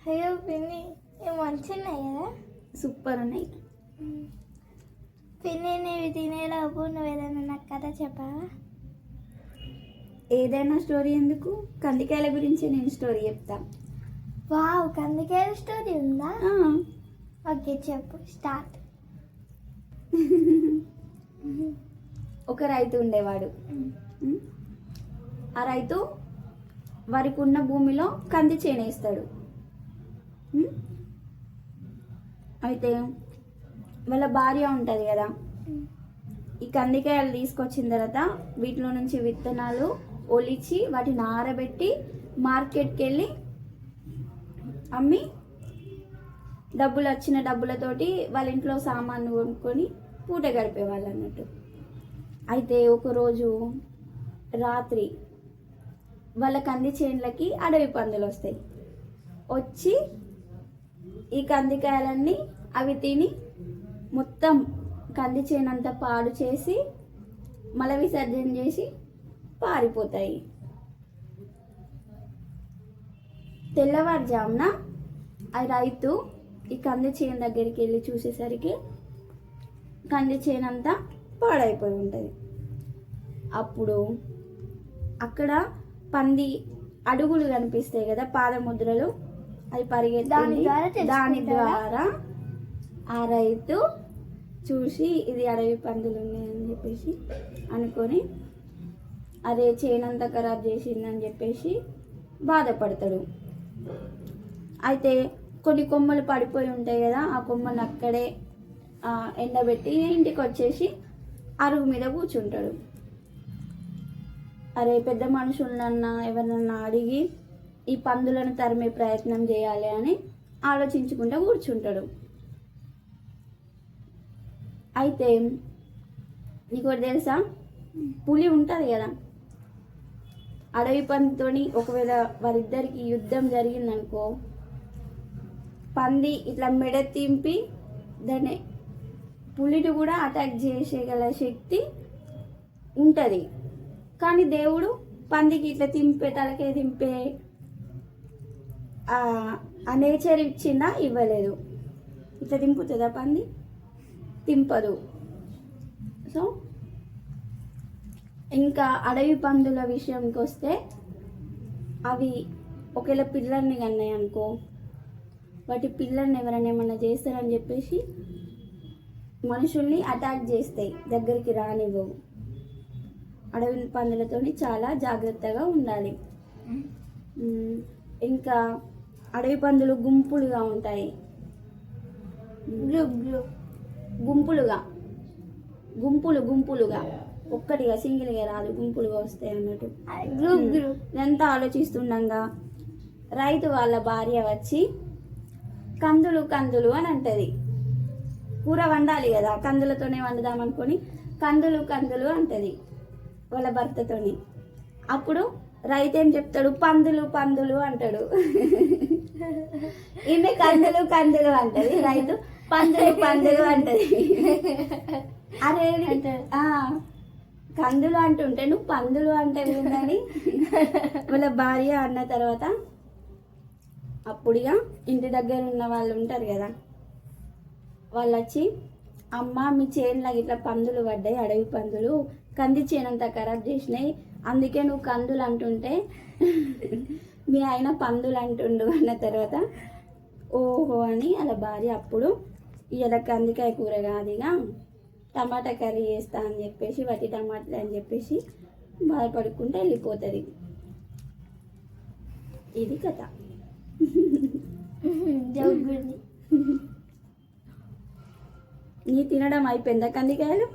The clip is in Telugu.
అయ్యో పిన్ని ఇవి మంచిగా ఉన్నాయి కదా. సూపర్ ఉన్నాయి. పిన్ని నీవి తినేలోపు నువ్వు ఏదైనా నాకు కథ చెప్పావా? ఏదైనా స్టోరీ ఎందుకు, కందికాయల గురించి నేను స్టోరీ చెప్తా. వావ్, కందికాయల స్టోరీ ఉందా? ఆ, ఓకే చెప్పు, స్టార్ట్. ఒక రైతు ఉండేవాడు. ఆ రైతు వారికి ఉన్న భూమిలో కంది చేనేస్తాడు. అయితే వాళ్ళ భార్య ఉంటుంది కదా, ఈ కందికాయలు తీసుకొచ్చిన తర్వాత వీటిలో నుంచి విత్తనాలు ఒలిచి వాటిని ఆరబెట్టి మార్కెట్కి వెళ్ళి అమ్మి డబ్బులు వచ్చిన డబ్బులతోటి వాళ్ళ ఇంట్లో సామాన్లు కొనుక్కొని పూట గడిపేవాళ్ళు అన్నట్టు. అయితే ఒకరోజు రాత్రి వాళ్ళ కంది చేనులకి అడవి పందులు వస్తాయి. వచ్చి ఈ కందికాయలన్నీ అవి తిని మొత్తం కంది చేనంతా పాడు చేసి మల విసర్జన చేసి పారిపోతాయి. తెల్లవారుజామున ఆ రైతు ఈ కంది చేను దగ్గరికి వెళ్ళి చూసేసరికి కంది చేనంతా పాడైపోయి ఉంటుంది. అప్పుడు అక్కడ పంది అడుగులు కనిపిస్తాయి కదా, పాదముద్రలు, అది పరిగెత్తి దాని ద్వారా ఆ రైతు చూసి ఇది అడవి పందులు ఉన్నాయని చెప్పేసి అనుకొని అదే చేనంతా ఖరాబ్ చేసిందని చెప్పేసి బాధపడతాడు. అయితే కొన్ని కొమ్మలు పడిపోయి ఉంటాయి కదా, ఆ కొమ్మలు అక్కడే ఎండబెట్టి ఇంటికి వచ్చేసి అరుగు మీద కూర్చుంటాడు. అరే పెద్ద మనుషులన్నా ఎవరినన్నా అడిగి ఈ పందులను తరిమే ప్రయత్నం చేయాలి అని ఆలోచించుకుంటూ కూర్చుంటాడు. అయితే నీకు ఒకటి తెలుసా, పులి ఉంటుంది కదా, అడవి పందితోని ఒకవేళ వారిద్దరికి యుద్ధం జరిగిందనుకో, పంది ఇట్లా మెడ తింపి దాన్ని పులిని కూడా అటాక్ చేసేగల శక్తి ఉంటుంది. కానీ దేవుడు పందికి ఇట్లా తింపే తలకే తింపే ఆ నేచర్ ఇచ్చిందా? ఇవ్వలేదు. ఇట్లా తింపుతుందా పంది? తింపదు. సో ఇంకా అడవి పందుల విషయంకి వస్తే అవి ఒకవేళ పిల్లల్ని కన్నాయి అనుకో, వాటి పిల్లల్ని ఎవరైనా ఏమన్నా చేస్తారని చెప్పేసి మనుషుల్ని అటాక్ చేస్తాయి, దగ్గరికి రానివ్వవు. అడవి పందులతో చాలా జాగ్రత్తగా ఉండాలి. ఇంకా అడవి పందులు గుంపులుగా ఉంటాయి. గుంపులుగా గుంపులుగా ఒక్కటిగా సింగిల్గా రాదు, గుంపులుగా వస్తాయి అన్నట్టు. ఇదంతా ఆలోచిస్తుండగా రైతు వాళ్ళ భార్య వచ్చి కందులు కందులు అని అంటది. కూర వండాలి కదా, కందులతోనే వండుదామనుకొని కందులు కందులు అంటది వాళ్ళ భర్తతోని. అప్పుడు రైతు ఏం చెప్తాడు, పందులు పందులు అంటాడు. ఈమె కందులు కందులు అంటది, రైతు పందులు పందులు అంటది. అరే కందులు అంటుంటే నువ్వు పందులు అంటే ఏంటని వాళ్ళ భార్య అన్న తర్వాత అప్పుడుగా ఇంటి దగ్గర ఉన్న వాళ్ళు ఉంటారు కదా, వాళ్ళు వచ్చి అమ్మ మీ చేనులో ఇట్లా పందులు పడ్డాయి, అడవి పందులు కంది చేనంతా ఖరాబ్ చేసినాయి, అందుకే నువ్వు కందులు అంటుంటే మీ ఆయన పందులు అంటుండు అన్న తర్వాత ఓహో అని అలా భార్య అప్పుడు ఇలా కందికాయ కూర కాదుగా టమాటా కర్రీ చేస్తా అని చెప్పేసి వట్టి టమాటాలు అని చెప్పేసి బాధపడుకుంటే వెళ్ళిపోతుంది. ఇది కథ. నీ తినడం అయిపోయిందా కందికాయలు?